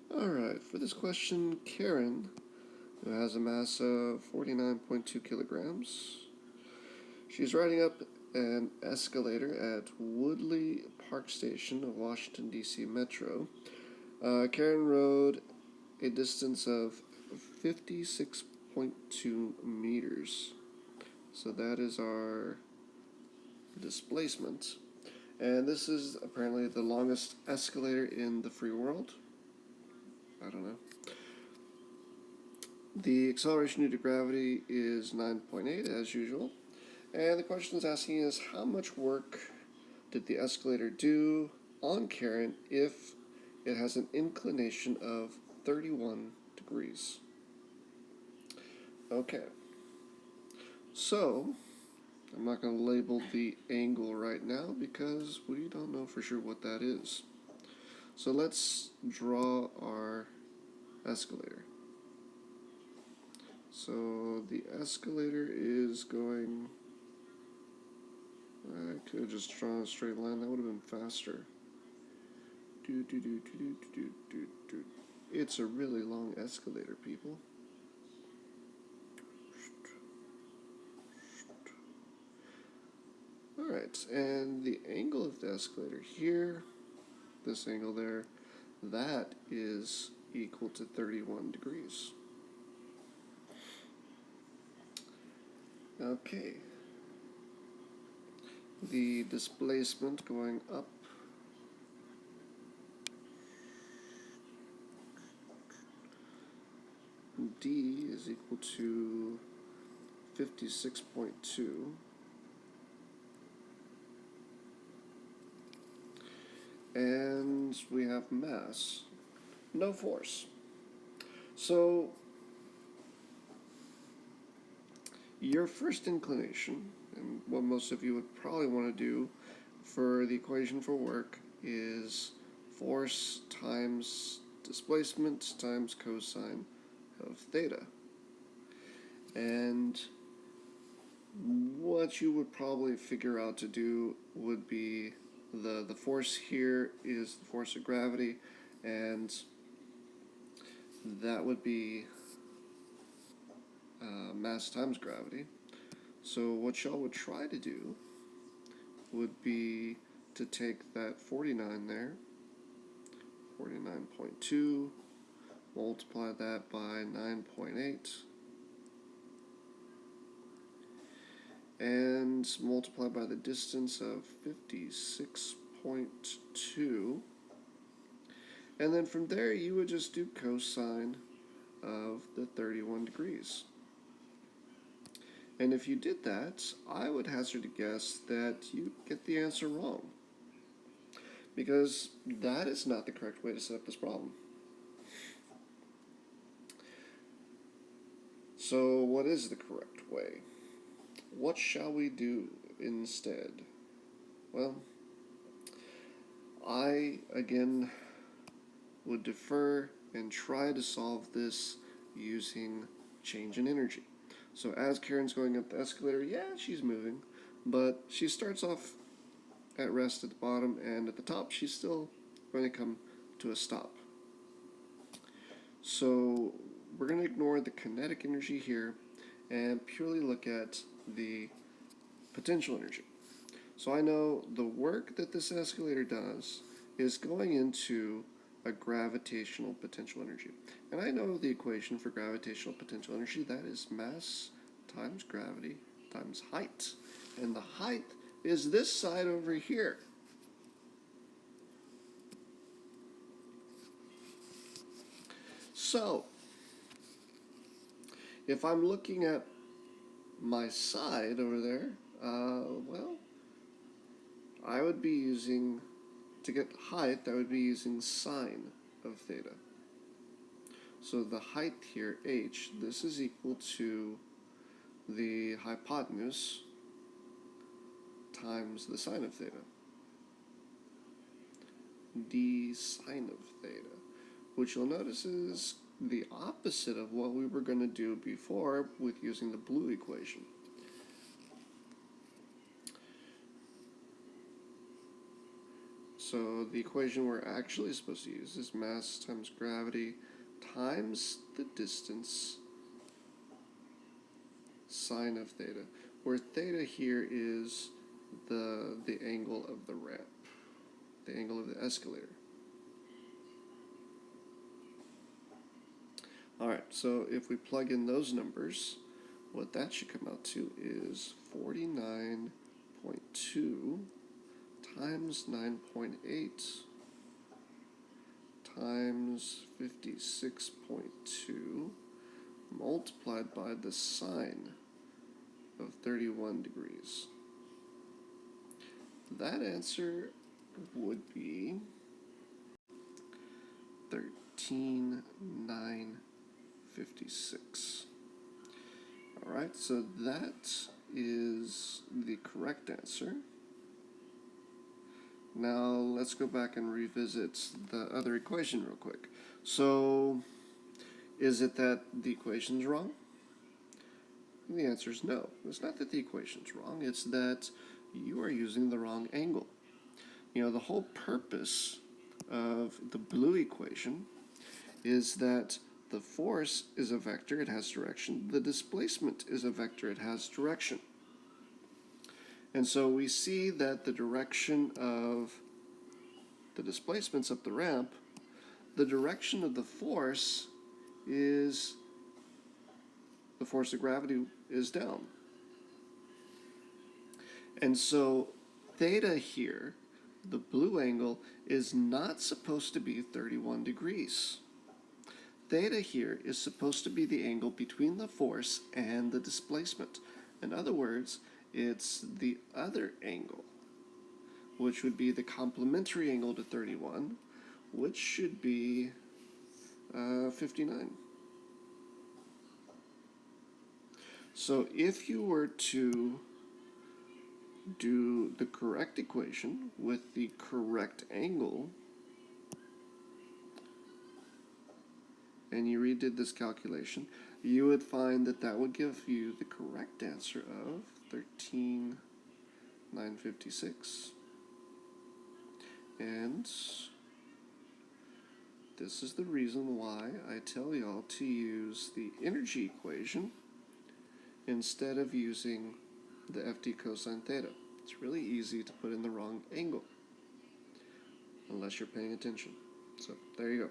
Alright, for this question, Karen, who has a mass of 49.2 kilograms, she's riding up an escalator at Woodley Park Station of Washington, D.C. Metro. Karen rode a distance of 56.2 meters. So that is our displacement. And this is apparently the longest escalator in the free world. I don't know. The acceleration due to gravity is 9.8 as usual. And the question is asking is how much work did the escalator do on Karen if it has an inclination of 31 degrees. Okay. So, I'm not going to label the angle right now because we don't know for sure what that is. So let's draw our escalator. So the escalator is going... I could have just drawn a straight line. That would have been faster. It's a really long escalator, people. Alright, and the angle of the escalator here, this angle there, that is equal to 31 degrees. Okay. The displacement going up D is equal to 56.2. And we have mass, no force. So your first inclination, and what most of you would probably want to do for the equation for work, is force times displacement times cosine of theta. And what you would probably figure out to do would be the force here is the force of gravity, and that would be mass times gravity. So what y'all would try to do would be to take that 49 there, 49.2, multiply that by 9.8, and multiply by the distance of 56.2, and then from there you would just do cosine of the 31 degrees. And if you did that, I would hazard a guess that you get the answer wrong, because that is not the correct way to set up this problem. So what is the correct way? What shall we do instead? Well, I, again, would defer and try to solve this using change in energy. So as Karen's going up the escalator, yeah, she's moving, but she starts off at rest at the bottom, and at the top she's still going to come to a stop. So we're going to ignore the kinetic energy here and purely look at the potential energy. So I know the work that this escalator does is going into a gravitational potential energy. And I know the equation for gravitational potential energy, that is mass times gravity times height. And the height is this side over here. So, if I'm looking at my side over there, well, I would be using, to get height, I would be using sine of theta. So the height here, h, this is equal to the hypotenuse times the sine of theta. D sine of theta, which you'll notice is the opposite of what we were going to do before with using the blue equation. So the equation we're actually supposed to use is mass times gravity times the distance sine of theta, where theta here is the angle of the ramp, the angle of the escalator. Alright, so if we plug in those numbers, what that should come out to is 49.2 times 9.8 times 56.2 multiplied by the sine of 31 degrees. That answer would be 13,956. Alright, so that is the correct answer. Now let's go back and revisit the other equation real quick. So, is it that the equation's wrong? And the answer is no. It's not that the equation's wrong, it's that you are using the wrong angle. You know, the whole purpose of the blue equation is that the force is a vector, it has direction. The displacement is a vector, it has direction. And so we see that the direction of the displacements up the ramp, the direction of the force is, the force of gravity is down. And so theta here, the blue angle, is not supposed to be 31 degrees. Theta here is supposed to be the angle between the force and the displacement. In other words, it's the other angle, which would be the complementary angle to 31, which should be 59. So if you were to do the correct equation with the correct angle, and you redid this calculation, you would find that that would give you the correct answer of 13,956. And this is the reason why I tell y'all to use the energy equation instead of using the FD cosine theta. It's really easy to put in the wrong angle unless you're paying attention. So there you go.